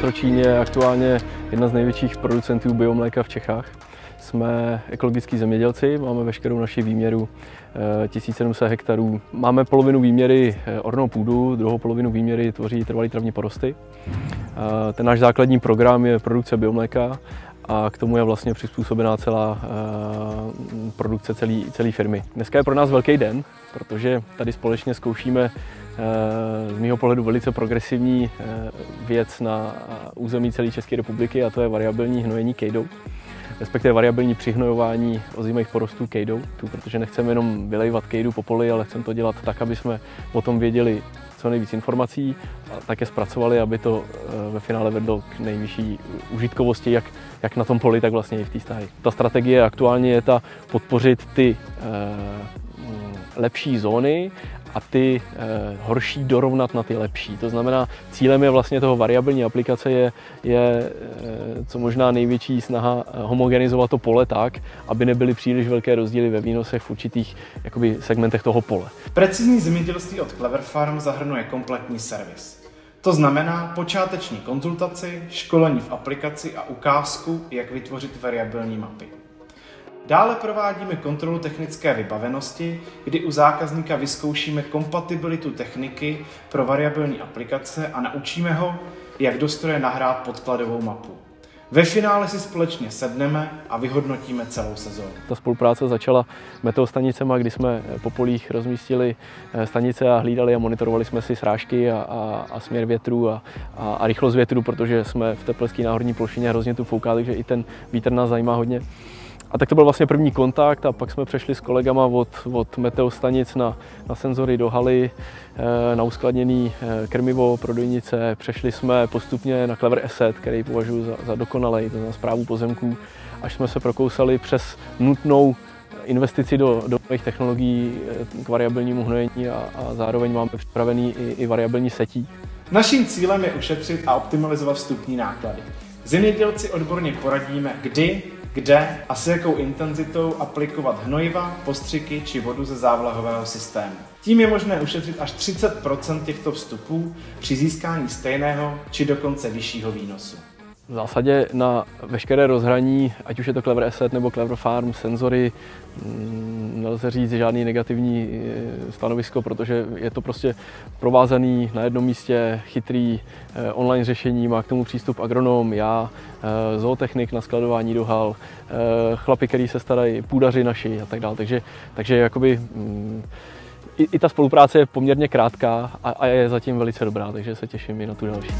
Kročín je aktuálně jedna z největších producentů biomléka v Čechách. Jsme ekologický zemědělci, máme veškerou naši výměru 1700 hektarů. Máme polovinu výměry ornou půdu, druhou polovinu výměry tvoří trvalý travní porosty. Ten náš základní program je produkce biomléka a k tomu je vlastně přizpůsobená celá produkce celé firmy. Dneska je pro nás velký den, protože tady společně zkoušíme z mého pohledu velice progresivní věc na území celé České republiky, a to je variabilní hnojení kejdou, respektive variabilní přihnojování ozimých porostů kejdou, protože nechceme jenom vylejvat kejdu po poli, ale chceme to dělat tak, aby jsme o tom věděli co nejvíc informací a také zpracovali, aby to ve finále vedlo k nejvyšší užitkovosti, jak na tom poli, tak vlastně i v té stáji. Ta strategie aktuálně je podpořit ty lepší zóny a ty horší dorovnat na ty lepší. To znamená, cílem je vlastně toho variabilní aplikace je co možná největší snaha homogenizovat to pole tak, aby nebyly příliš velké rozdíly ve výnosech v určitých segmentech toho pole. Precizní zemědělství od Clever Farm zahrnuje kompletní servis. To znamená počáteční konzultaci, školení v aplikaci a ukázku, jak vytvořit variabilní mapy. Dále provádíme kontrolu technické vybavenosti, kdy u zákazníka vyzkoušíme kompatibilitu techniky pro variabilní aplikace a naučíme ho, jak do stroje nahrát podkladovou mapu. Ve finále si společně sedneme a vyhodnotíme celou sezónu. Ta spolupráce začala meteostanicema, kdy jsme po polích rozmístili stanice a hlídali a monitorovali jsme si srážky a směr větru a rychlost větru, protože jsme v teplské náhorní plošině, hrozně tu fouká, takže i ten vítr nás zajímá hodně. A tak to byl vlastně první kontakt a pak jsme přešli s kolegama od meteostanic na senzory do haly, na uskladněný krmivo pro dojnice. Přešli jsme postupně na Clever Asset, který považuji za dokonalej, to znamená správu pozemků, až jsme se prokousali přes nutnou investici do nových technologií k variabilnímu hnojení a zároveň máme připravený i variabilní setí. Naším cílem je ušetřit a optimalizovat vstupní náklady. Zemědělci odborně poradíme, kdy, kde a s jakou intenzitou aplikovat hnojiva, postřiky či vodu ze závlahového systému. Tím je možné ušetřit až 30% těchto vstupů při získání stejného či dokonce vyššího výnosu. V zásadě na veškeré rozhraní, ať už je to Clever Asset nebo Clever Farm, senzory, nelze říct žádný negativní stanovisko, protože je to prostě provázaný na jednom místě, chytrý online řešení, má k tomu přístup agronom, já, zootechnik na skladování do hal, chlapi, který se starají, půdaři naši a tak dále. Takže jakoby i ta spolupráce je poměrně krátká a je zatím velice dobrá, takže se těším i na tu další.